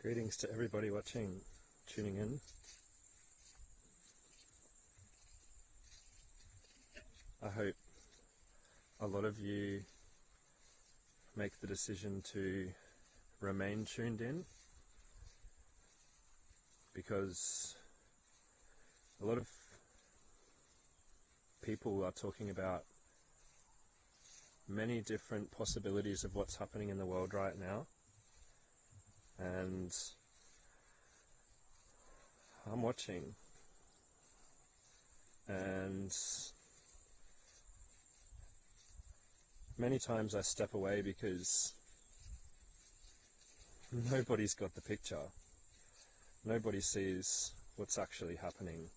Greetings to everybody watching, tuning in. I hope a lot of you make the decision to remain tuned in, because a lot of people are talking about many different possibilities of what's happening in the world right now. And I'm watching, and many times I step away because nobody's got the picture. Nobody sees what's actually happening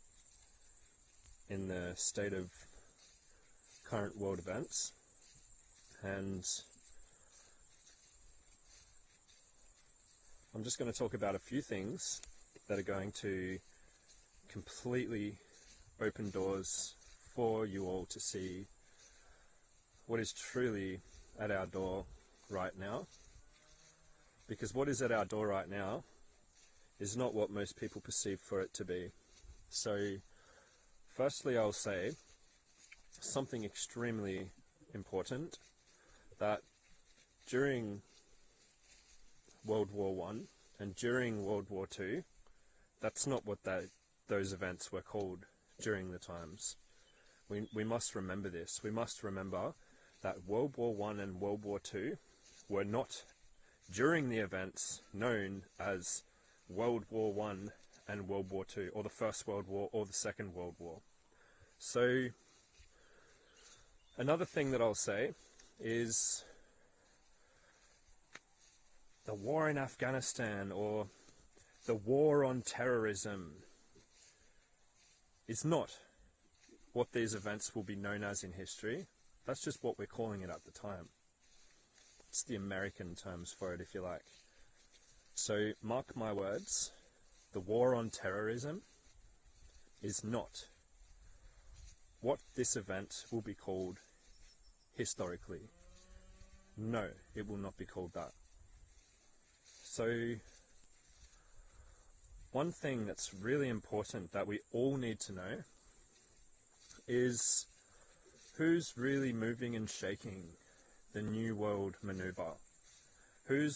in the state of current world events. And I'm just going to talk about a few things that are going to completely open doors for you all to see what is truly at our door right now. Because what is at our door right now is not what most people perceive for it to be. So, firstly, I'll say something extremely important, that during World War I and during World War II, that's not what those events were called during the times. We must remember this. We must remember that World War I and World War II were not, during the events, known as World War I and World War II, or the First World War or the Second World War. So, another thing that I'll say is the war in Afghanistan, or the war on terrorism, is not what these events will be known as in history. That's just what we're calling it at the time. It's the American terms for it, if you like. So mark my words, the war on terrorism is not what this event will be called historically. No, it will not be called that. So, one thing that's really important that we all need to know is who's really moving and shaking the New World maneuver. Who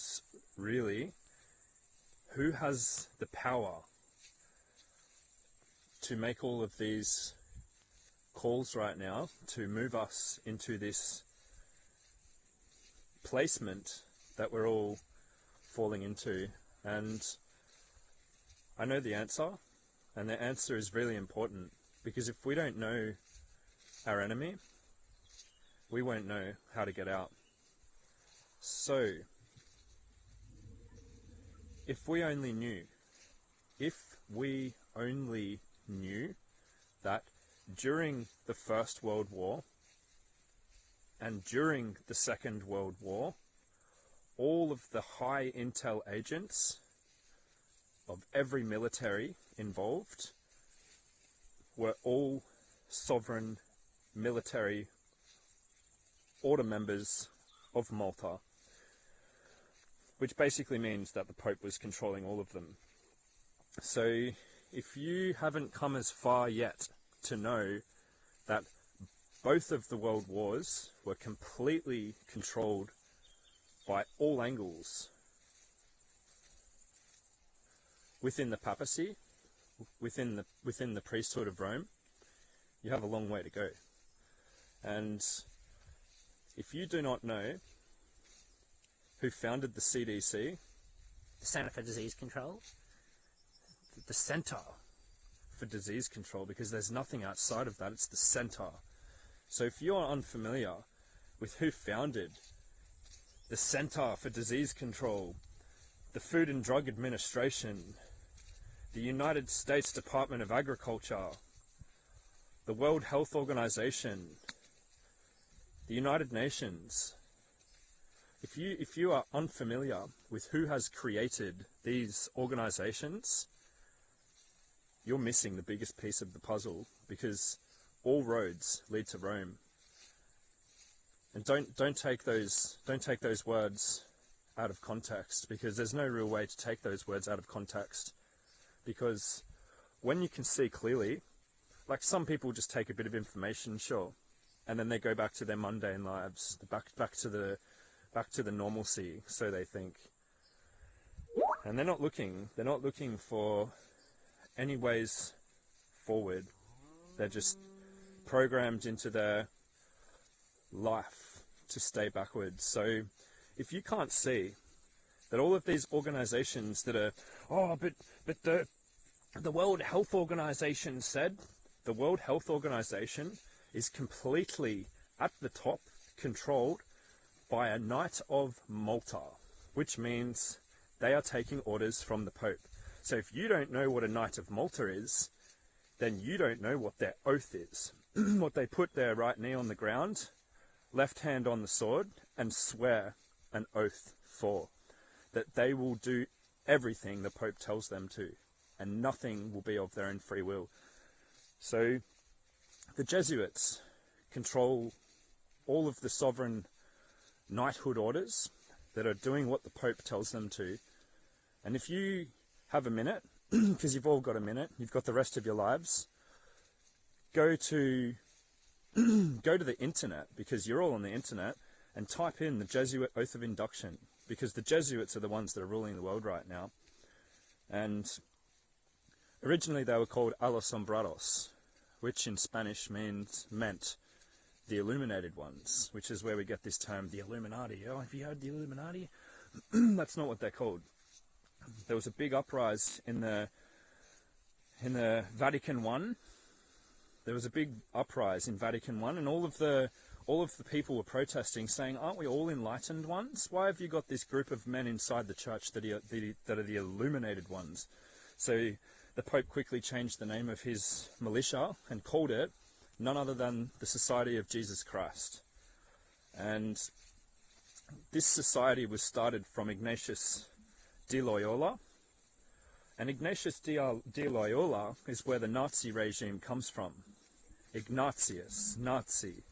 has the power to make all of these calls right now to move us into this placement that we're all falling into. And I know the answer, and the answer is really important, because if we don't know our enemy, we won't know how to get out. So, if we only knew that during the First World War and during the Second World War, all of the high intel agents of every military involved were all sovereign military order members of Malta, which basically means that the Pope was controlling all of them. So if you haven't come as far yet to know that both of the world wars were completely controlled by all angles within the papacy, within the priesthood of Rome, you have a long way to go. And if you do not know who founded the CDC, the Center for Disease Control, the Center for Disease Control, because there's nothing outside of that, it's the center. So if you're unfamiliar with who founded the Center for Disease Control, the Food and Drug Administration, the United States Department of Agriculture, the World Health Organization, the United Nations, if you are unfamiliar with who has created these organizations, you're missing the biggest piece of the puzzle, because all roads lead to Rome. And don't take those words out of context, because there's no real way to take those words out of context. Because when you can see clearly, like some people just take a bit of information, sure, and then they go back to their mundane lives, back to the normalcy, so they think. And they're not looking for any ways forward. They're just programmed into their life to stay backwards. So if you can't see that all of these organizations that are, but the World Health Organization said, the World Health Organization is completely at the top controlled by a Knight of Malta, which means they are taking orders from the Pope. So if you don't know what a Knight of Malta is, then you don't know what their oath is. What they put their right knee on the ground, left hand on the sword, and swear an oath for. That they will do everything the Pope tells them to, and nothing will be of their own free will. So the Jesuits control all of the sovereign knighthood orders that are doing what the Pope tells them to. And if you have a minute, because you've all got a minute, you've got the rest of your lives, go to the internet, because you're all on the internet, and type in the Jesuit Oath of Induction, because the Jesuits are the ones that are ruling the world right now. And originally they were called a los sombrados, which in Spanish meant the illuminated ones, which is where we get this term, the Illuminati. Oh, have you heard the Illuminati? That's not what they're called. There was a big uprising in the Vatican I. There was a big uprising in Vatican I, and all of the people were protesting, saying, "Aren't we all enlightened ones? Why have you got this group of men inside the church that are the illuminated ones?" So the Pope quickly changed the name of his militia and called it none other than the Society of Jesus Christ. And this society was started from Ignatius de Loyola. And Ignatius de Loyola is where the Nazi regime comes from. Ignatius, Nazi.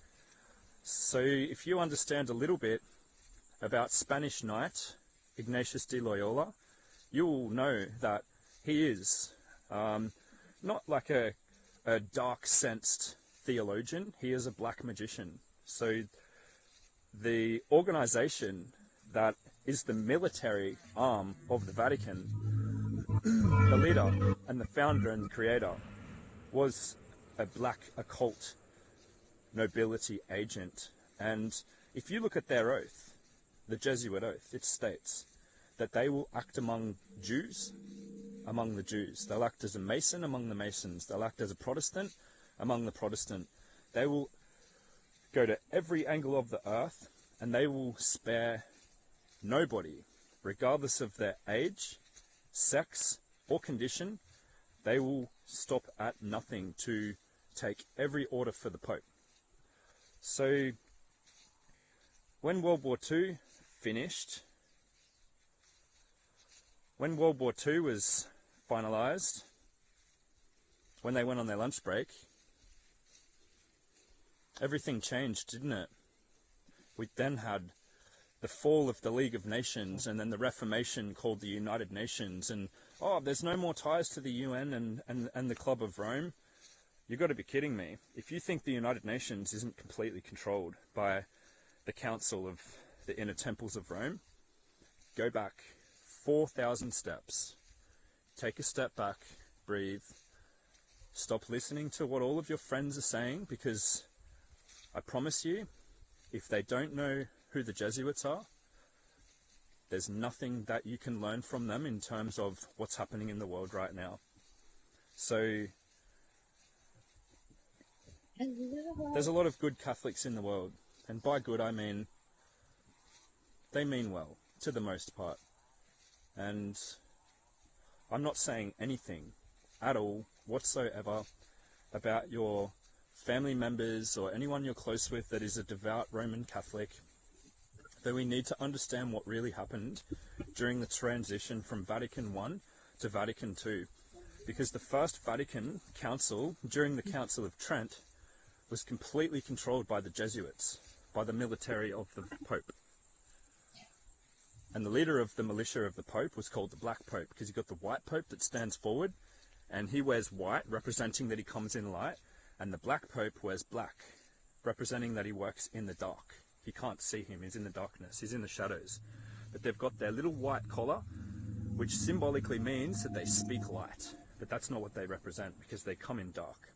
So if you understand a little bit about Spanish Knight, Ignatius de Loyola, you will know that he is not like a dark-sensed theologian. He is a black magician. So the organization that is the military arm of the Vatican, the leader and the founder and creator, was a black occult nobility agent. And if you look at their oath, the Jesuit Oath, it states that they will act among Jews, among the Jews. They'll act as a Mason among the Masons. They'll act as a Protestant among the Protestant. They will go to every angle of the earth, and they will spare nobody, regardless of their age, sex, or condition. They will stop at nothing to take every order for the Pope. So when World War II finished, when World War II was finalized, when they went on their lunch break, everything changed, didn't it? We then had the fall of the League of Nations, and then the Reformation called the United Nations, and there's no more ties to the UN and the Club of Rome. You've got to be kidding me. If you think the United Nations isn't completely controlled by the Council of the Inner Temples of Rome, go back 4,000 steps. Take a step back, breathe, stop listening to what all of your friends are saying, because I promise you, if they don't know who the Jesuits are, there's nothing that you can learn from them in terms of what's happening in the world right now. So there's a lot of good Catholics in the world, and by good I mean they mean well, to the most part. And I'm not saying anything at all whatsoever about your family members or anyone you're close with that is a devout Roman Catholic, that we need to understand what really happened during the transition from Vatican I to Vatican II. Because the First Vatican Council, during the Council of Trent, was completely controlled by the Jesuits, by the military of the Pope. And the leader of the militia of the Pope was called the Black Pope, because you've got the white Pope that stands forward, and he wears white, representing that he comes in light, and the Black Pope wears black, representing that he works in the dark. You can't see him, he's in the darkness, he's in the shadows. But they've got their little white collar, which symbolically means that they speak light. But that's not what they represent, because they come in dark.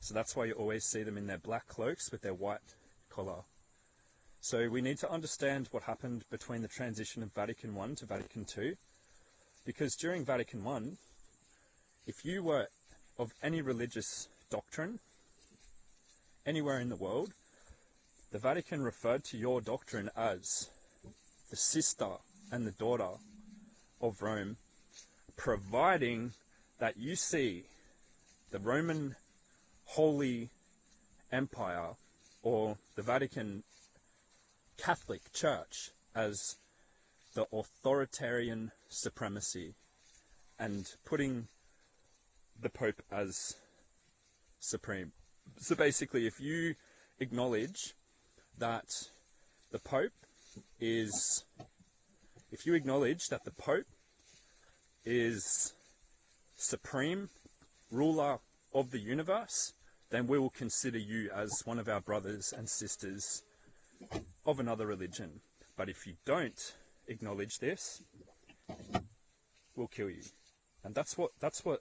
So that's why you always see them in their black cloaks with their white collar. So we need to understand what happened between the transition of Vatican I to Vatican II, because during Vatican I, if you were of any religious doctrine anywhere in the world, the Vatican referred to your doctrine as the sister and the daughter of Rome, providing that you see the Roman Holy Empire or the Vatican Catholic Church as the authoritarian supremacy and putting the Pope as supreme. So basically, if you acknowledge that the Pope is, supreme ruler of the universe, then we will consider you as one of our brothers and sisters of another religion. But if you don't acknowledge this, we'll kill you. And that's what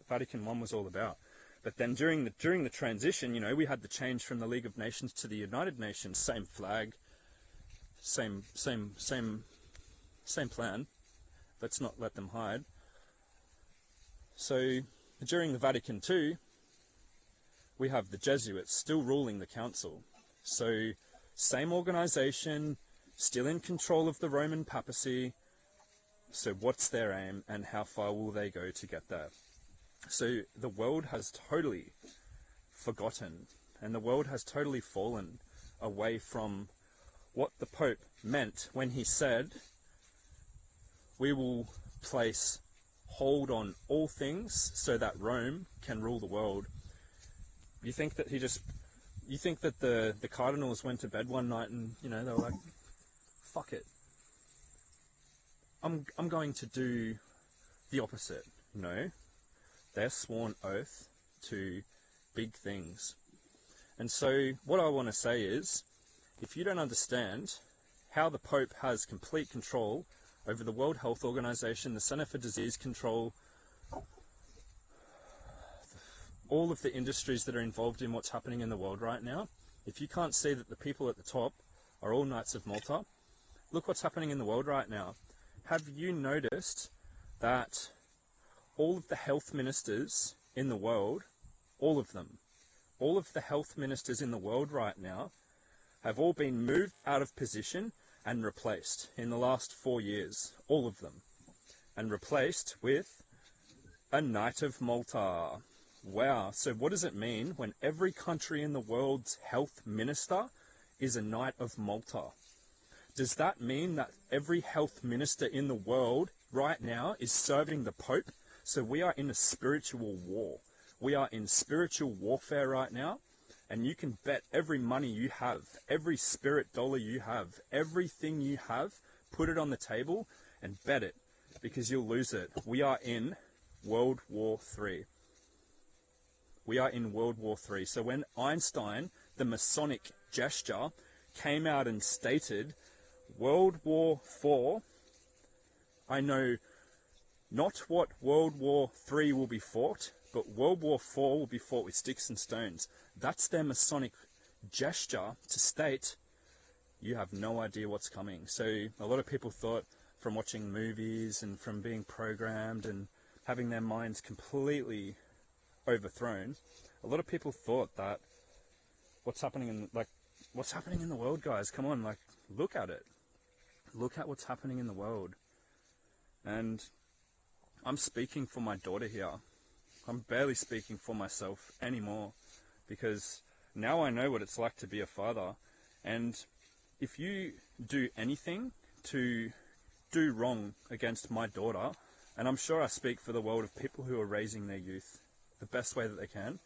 Vatican I was all about. But then during the transition, you know, we had the change from the League of Nations to the United Nations. Same flag, same plan. Let's not let them hide. So during the Vatican II, we have the Jesuits still ruling the council. So same organization, still in control of the Roman papacy. So what's their aim and how far will they go to get there? So the world has totally forgotten, and the world has totally fallen away from what the Pope meant when he said, we will place hold on all things so that Rome can rule the world. You think that the cardinals went to bed one night and, you know, they were like, fuck it, I'm going to do the opposite. No, they're sworn oath to big things. And so what I want to say is, if you don't understand how the Pope has complete control over the World Health Organization, the Center for Disease Control, all of the industries that are involved in what's happening in the world right now, if you can't see that the people at the top are all Knights of Malta, look what's happening in the world right now. Have you noticed that all of the health ministers in the world, all of the health ministers in the world right now have all been moved out of position and replaced in the last 4 years, all of them, and replaced with a Knight of Malta. Wow, so what does it mean when every country in the world's health minister is a Knight of Malta? Does that mean that every health minister in the world right now is serving the Pope? So we are in a spiritual war. We are in spiritual warfare right now, and you can bet every money you have, every spirit dollar you have, everything you have, put it on the table and bet it, because you'll lose it. We are in World War III. We are in World War III. So when Einstein, the Masonic gesture, came out and stated, World War IV, I know not what World War III will be fought, but World War IV will be fought with sticks and stones. That's their Masonic gesture to state, you have no idea what's coming. So a lot of people thought, from watching movies and from being programmed and having their minds completely overthrown, a lot of people thought that what's happening in the world, guys, come on, look at it. Look at what's happening in the world. And I'm speaking for my daughter here. I'm barely speaking for myself anymore, because now I know what it's like to be a father. And if you do anything to do wrong against my daughter, and I'm sure I speak for the world of people who are raising their youth the best way that they can,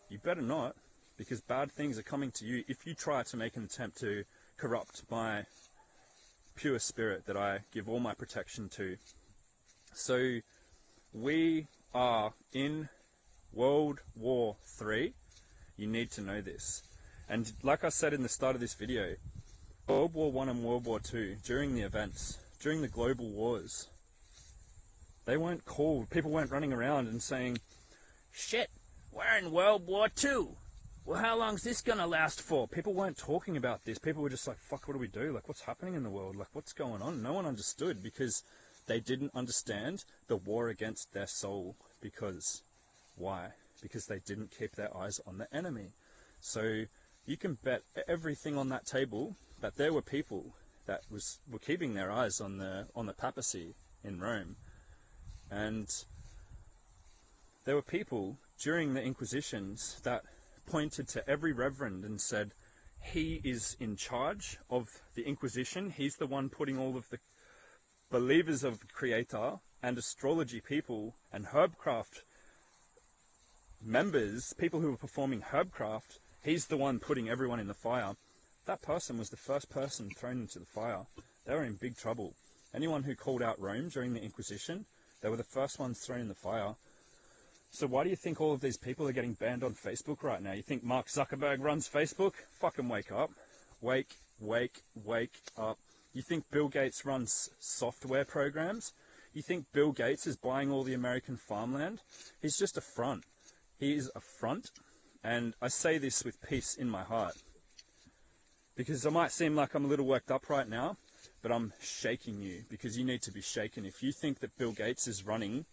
you better not, because bad things are coming to you if you try to make an attempt to corrupt my pure spirit that I give all my protection to. So we are in World War III. You need to know this. And like I said in the start of this video, World War I and World War II, during the events, during the global wars, they weren't called, people weren't running around and saying, shit, we're in World War II. Well, how long's this gonna last for? People weren't talking about this. People were just like, fuck, what do we do? Like, what's happening in the world? Like, what's going on? No one understood because they didn't understand the war against their soul. Because, why? Because they didn't keep their eyes on the enemy. So you can bet everything on that table that there were people that were keeping their eyes on the papacy in Rome. And there were people during the Inquisitions that pointed to every reverend and said, he is in charge of the Inquisition. He's the one putting all of the believers of the Creator and astrology people and herbcraft members, people who were performing herbcraft, he's the one putting everyone in the fire. That person was the first person thrown into the fire. They were in big trouble. Anyone who called out Rome during the Inquisition, they were the first ones thrown in the fire. So why do you think all of these people are getting banned on Facebook right now? You think Mark Zuckerberg runs Facebook? Fucking wake up. Wake up. You think Bill Gates runs software programs? You think Bill Gates is buying all the American farmland? He's just a front. He is a front. And I say this with peace in my heart. Because I might seem like I'm a little worked up right now, but I'm shaking you because you need to be shaken. If you think that Bill Gates is running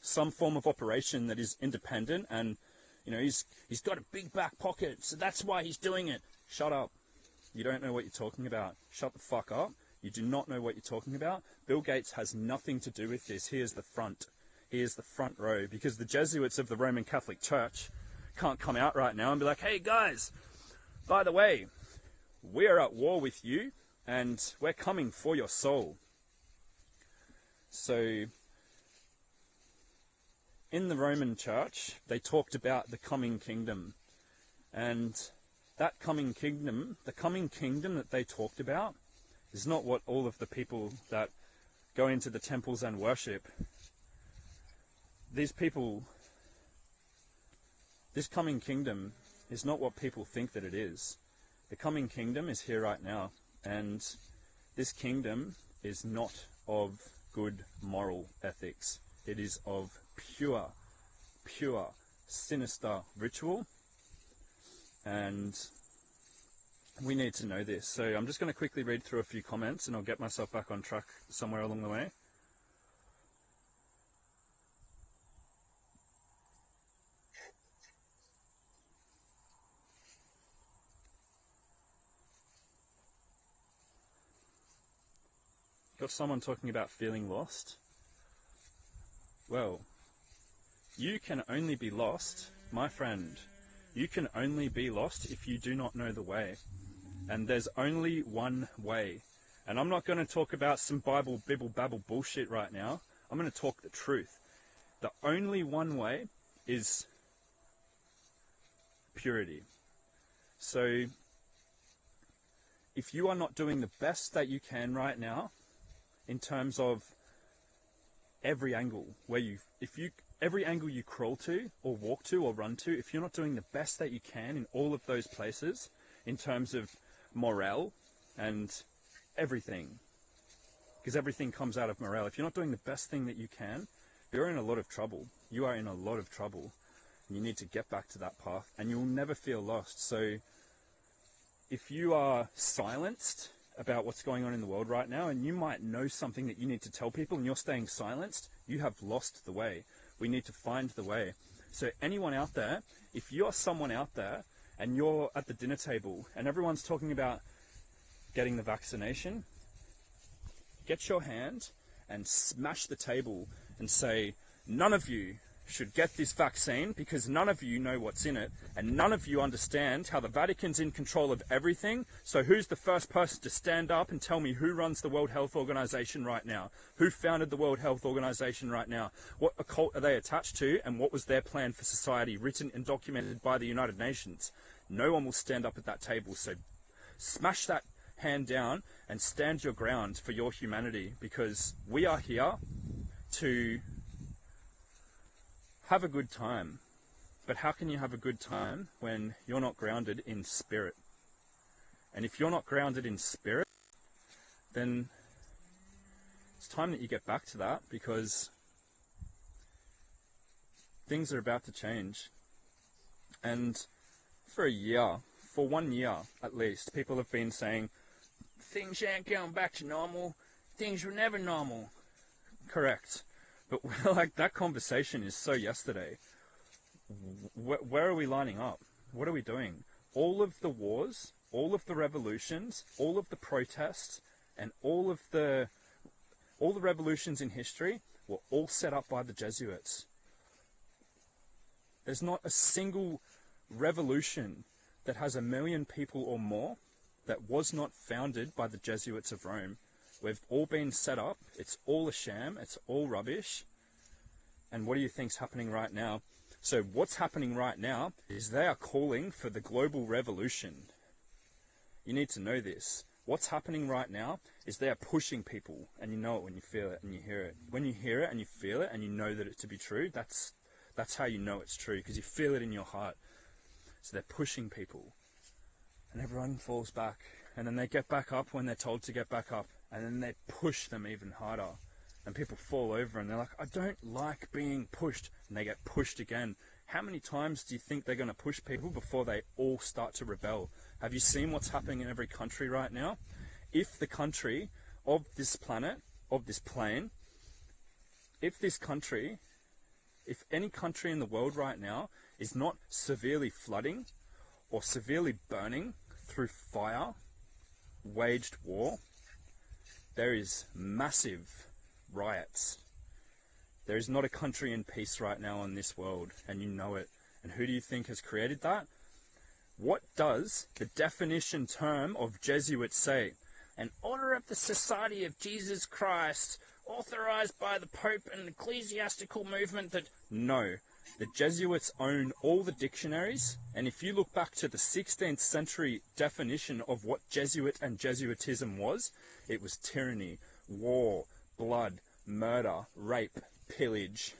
some form of operation that is independent and, you know, he's got a big back pocket, so that's why he's doing it. Shut up. You don't know what you're talking about. Shut the fuck up. You do not know what you're talking about. Bill Gates has nothing to do with this. He is the front. He is the front row because the Jesuits of the Roman Catholic Church can't come out right now and be like, hey guys, by the way, we're at war with you and we're coming for your soul. So in the Roman Church, they talked about the coming kingdom. And that coming kingdom, the coming kingdom that they talked about, is not what all of the people that go into the temples and worship. These people, this coming kingdom is not what people think that it is. The coming kingdom is here right now. And this kingdom is not of good moral ethics. It is of pure, sinister ritual. And we need to know this. So I'm just going to quickly read through a few comments and I'll get myself back on track somewhere along the way. Got someone talking about feeling lost. Well, you can only be lost, my friend. You can only be lost if you do not know the way. And there's only one way. And I'm not going to talk about some Bible, bibble, babble bullshit right now. I'm going to talk the truth. The only one way is purity. So, if you are not doing the best that you can right now, in terms of every angle every angle you crawl to or walk to or run to, if you're not doing the best that you can in all of those places in terms of morale and everything, because everything comes out of morale, if you're not doing the best thing that you can, you're in a lot of trouble. You are in a lot of trouble and you need to get back to that path and you'll never feel lost. So if you are silenced about what's going on in the world right now, and you might know something that you need to tell people and you're staying silenced, you have lost the way. We need to find the way. So anyone out there, if you're someone out there and you're at the dinner table and everyone's talking about getting the vaccination, get your hand and smash the table and say, none of you should get this vaccine because none of you know what's in it and none of you understand how the Vatican's in control of everything. So who's the first person to stand up and tell me who runs the World Health Organization right now? Who founded the World Health Organization right now? What occult are they attached to and what was their plan for society written and documented by the United Nations? No one will stand up at that table. So smash that hand down and stand your ground for your humanity, because we are here to have a good time. But how can you have a good time when you're not grounded in spirit? And if you're not grounded in spirit, then it's time that you get back to that, because things are about to change. And for 1 year at least, people have been saying, things ain't going back to normal, things were never normal. Correct. But we're like, that conversation is so yesterday. Where are we lining up? What are we doing? All of the wars, all of the revolutions, all of the protests, and all the revolutions in history were all set up by the Jesuits. There's not a single revolution that has 1 million people or more that was not founded by the Jesuits of Rome. We've all been set up. It's all a sham. It's all rubbish. And what do you think's happening right now? So what's happening right now is they are calling for the global revolution. You need to know this. What's happening right now is they are pushing people, and you know it when you feel it and you hear it. When you hear it and you feel it and you know that it to be true, that's how you know it's true, because you feel it in your heart. So they're pushing people, and everyone falls back, and then they get back up when they're told to get back up, and then they push them even harder, and people fall over and they're like, I don't like being pushed, and they get pushed again. How many times do you think they're going to push people before they all start to rebel? Have you seen what's happening in every country right now? If the country of this planet, of this plane, if any country in the world right now is not severely flooding or severely burning through fire, waged war, there is massive riots. There is not a country in peace right now in this world, and you know it. And who do you think has created that? What does the definition term of Jesuit say? An order of the Society of Jesus Christ, authorized by the Pope and ecclesiastical movement that... No. The Jesuits own all the dictionaries, and if you look back to the 16th century definition of what Jesuit and Jesuitism was, it was tyranny, war, blood, murder, rape, pillage,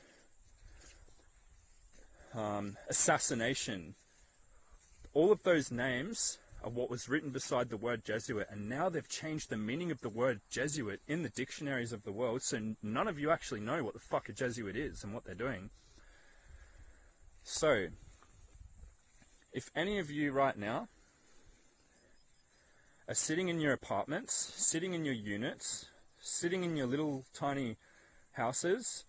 assassination. All of those names are what was written beside the word Jesuit, and now they've changed the meaning of the word Jesuit in the dictionaries of the world, so none of you actually know what the fuck a Jesuit is and what they're doing. So, if any of you right now are sitting in your apartments, sitting in your units, sitting in your little tiny houses,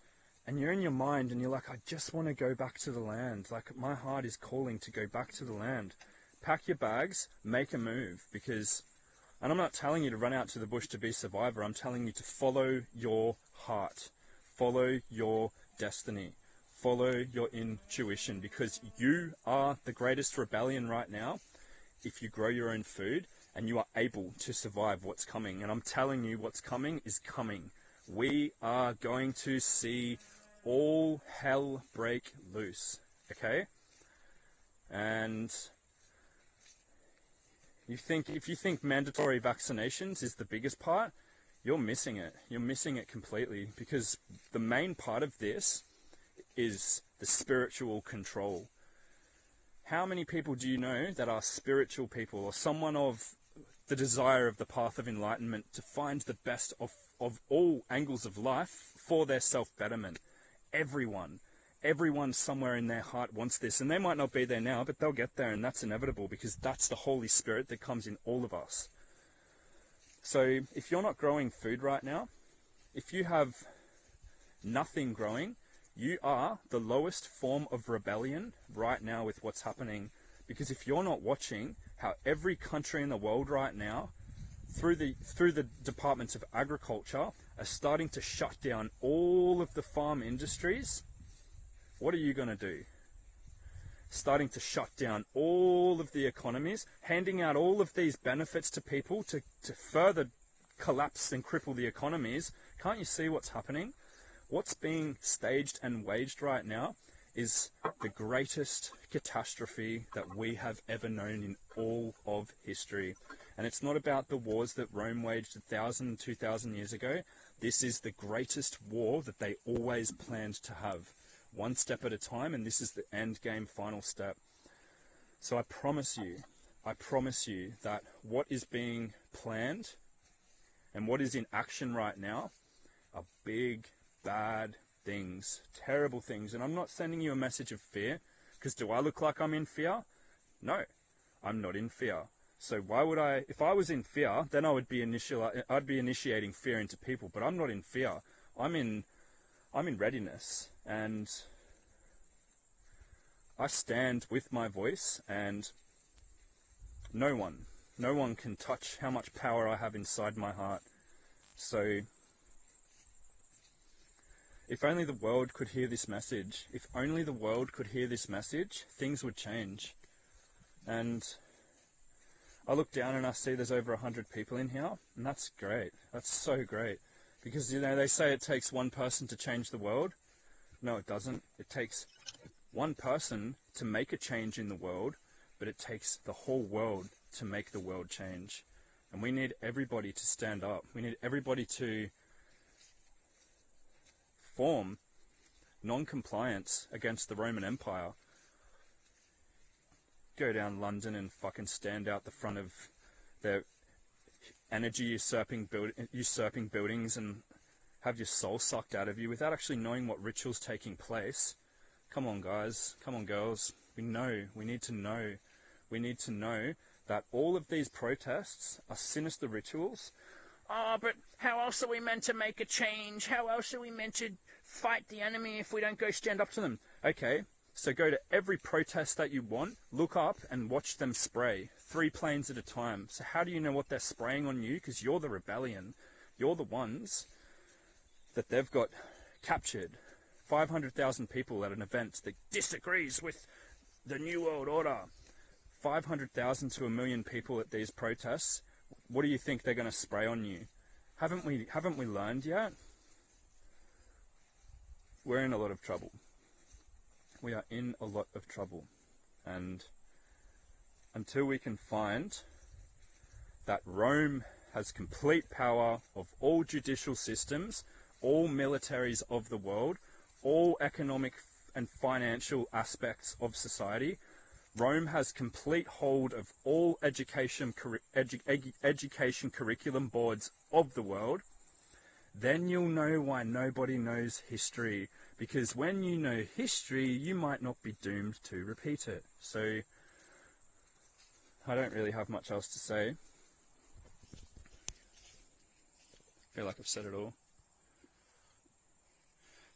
and you're in your mind and you're like, I just want to go back to the land. Like, my heart is calling to go back to the land. Pack your bags, make a move, because, and I'm not telling you to run out to the bush to be a survivor, I'm telling you to follow your heart, follow your destiny, follow your intuition, because you are the greatest rebellion right now if you grow your own food and you are able to survive what's coming. And I'm telling you, what's coming is coming. We are going to see all hell break loose, okay? And if you think mandatory vaccinations is the biggest part, you're missing it. You're missing it completely, because the main part of this is the spiritual control. How many people do you know that are spiritual people, or someone of the desire of the path of enlightenment to find the best of all angles of life for their self-betterment? Everyone somewhere in their heart wants this, and they might not be there now, but they'll get there, and that's inevitable, because that's the Holy Spirit that comes in all of us. So if you're not growing food right now, if you have nothing growing, you are the lowest form of rebellion right now with what's happening. Because if you're not watching how every country in the world right now, through the departments of agriculture, are starting to shut down all of the farm industries, what are you going to do? Starting to shut down all of the economies, handing out all of these benefits to people to further collapse and cripple the economies. Can't you see what's happening? What's being staged and waged right now is the greatest catastrophe that we have ever known in all of history. And it's not about the wars that Rome waged 1,000, 2,000 years ago. This is the greatest war that they always planned to have. One step at a time, and this is the end game final step. So I promise you that what is being planned and what is in action right now are big, bad things, terrible things. And I'm not sending you a message of fear, because do I look like I'm in fear? No, I'm not in fear. So why would I, if I was in fear, then I'd be initiating fear into people, but I'm not in fear. I'm in readiness, and I stand with my voice, and no one can touch how much power I have inside my heart. So if only the world could hear this message, if only the world could hear this message, things would change. And I look down and I see there's over 100 people in here, and that's great. That's so great. Because, you know, they say it takes one person to change the world. No, it doesn't. It takes one person to make a change in the world, but it takes the whole world to make the world change. And we need everybody to stand up. We need everybody to form non-compliance against the Roman Empire. Go down London and fucking stand out the front of their energy usurping buildings and have your soul sucked out of you without actually knowing what ritual's taking place. Come on, guys. Come on, girls. We need to know that all of these protests are sinister rituals. Oh, but how else are we meant to make a change? How else are we meant to fight the enemy if we don't go stand up to them? Okay, so go to every protest that you want, look up and watch them spray 3 planes at a time. So how do you know what they're spraying on you? Because you're the rebellion. You're the ones that they've got captured. 500,000 people at an event that disagrees with the New World Order. 500,000 to 1 million people at these protests. What do you think they're going to spray on you? Haven't we learned yet? We're in a lot of trouble. We are in a lot of trouble. And until we can find that Rome has complete power of all judicial systems, all militaries of the world, all economic and financial aspects of society, Rome has complete hold of all education curriculum boards of the world, then you'll know why nobody knows history. Because when you know history, you might not be doomed to repeat it. So, I don't really have much else to say. I feel like I've said it all.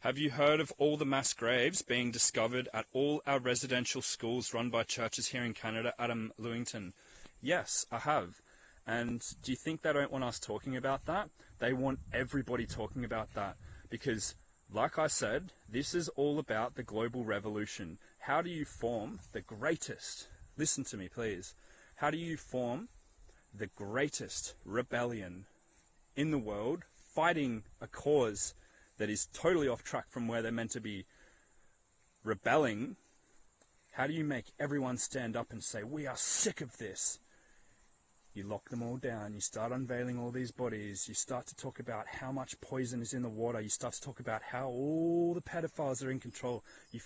Have you heard of all the mass graves being discovered at all our residential schools run by churches here in Canada, Adam Lewington? Yes, I have. And do you think they don't want us talking about that? They want everybody talking about that. Because, like I said, this is all about the global revolution. How do you form the greatest, listen to me please, how do you form the greatest rebellion in the world, fighting a cause that is totally off track from where they're meant to be rebelling? How do you make everyone stand up and say, we are sick of this? You lock them all down, you start unveiling all these bodies, you start to talk about how much poison is in the water, you start to talk about how all the pedophiles are in control. You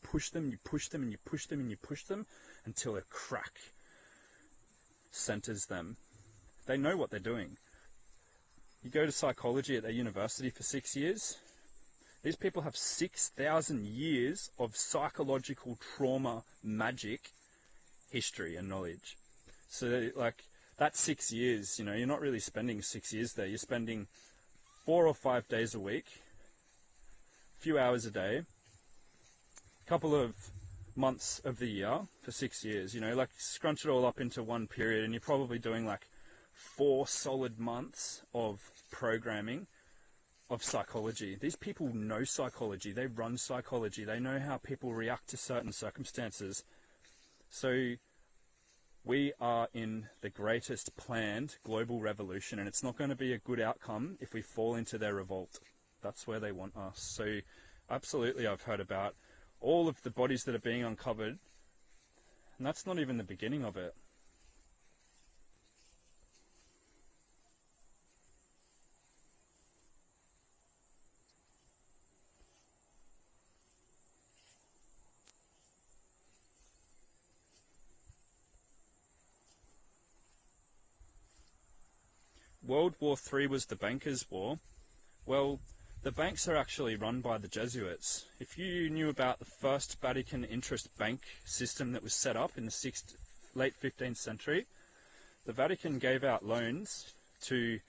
push them, you push them, and you push them, and you push them, until a crack centers them. They know what they're doing. You go to psychology at their university for 6 years. These people have 6,000 years of psychological trauma, magic, history and knowledge. So like that 6 years, you know, you're not really spending 6 years there. You're spending 4 or 5 days a week, a few hours a day, a couple of months of the year for 6 years. You know, like scrunch it all up into one period, and you're probably doing like 4 solid months of programming of psychology. These people know psychology. They run psychology. They know how people react to certain circumstances. So we are in the greatest planned global revolution, and it's not going to be a good outcome if we fall into their revolt. That's where they want us. So absolutely, I've heard about all of the bodies that are being uncovered, and that's not even the beginning of it. World War III was the bankers' war. Well, the banks are actually run by the Jesuits. If you knew about the first Vatican interest bank system that was set up in the late 15th century, the Vatican gave out loans to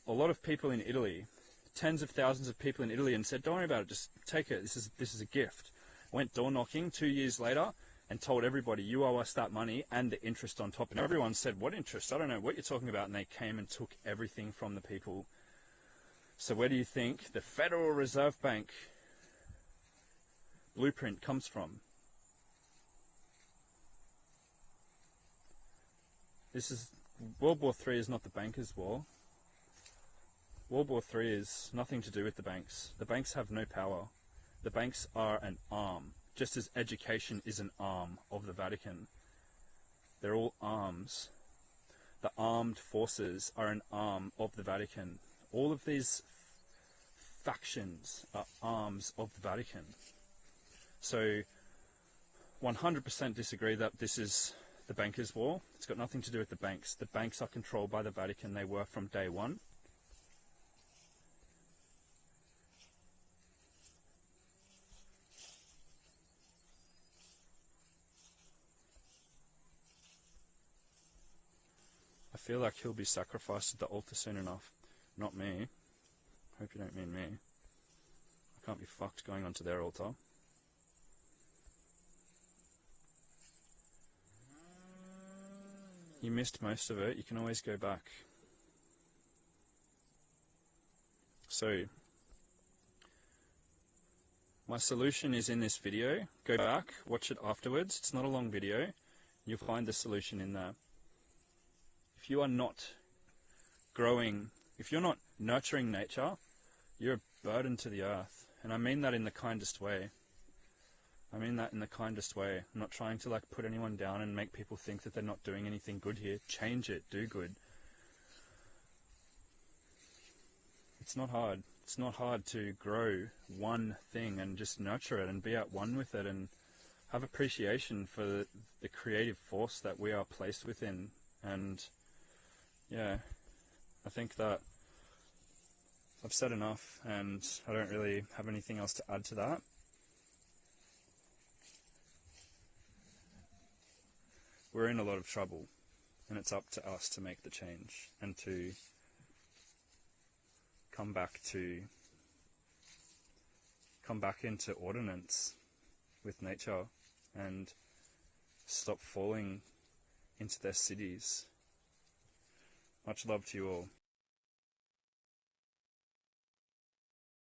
a lot of people in Italy, tens of thousands of people in Italy, and said, don't worry about it, just take it, this is a gift. Went door knocking 2 years later and told everybody, you owe us that money and the interest on top. And everyone said, what interest? I don't know what you're talking about. And they came and took everything from the people. So where do you think the Federal Reserve Bank blueprint comes from? World War III is not the bankers' war. World War III is nothing to do with the banks. The banks have no power. The banks are an arm, just as education is an arm of the Vatican. They're all arms. The armed forces are an arm of the Vatican. All of these factions are arms of the Vatican. So 100% disagree that this is the bankers' war. It's got nothing to do with the banks. The banks are controlled by the Vatican. They were from day one. I feel like he'll be sacrificed at the altar soon enough. Not me. Hope you don't mean me. I can't be fucked going onto their altar. You missed most of it. You can always go back. So, my solution is in this video. Go back, watch it afterwards. It's not a long video. You'll find the solution in there. If you are not growing, if you're not nurturing nature, you're a burden to the earth. And I mean that in the kindest way. I mean that in the kindest way. I'm not trying to put anyone down and make people think that they're not doing anything good here. Change it, do good. It's not hard. It's not hard to grow one thing and just nurture it and be at one with it and have appreciation for the creative force that we are placed within. And yeah, I think that I've said enough and I don't really have anything else to add to that. We're in a lot of trouble and it's up to us to make the change and to come back into ordinance with nature and stop falling into their cities. Much love to you all.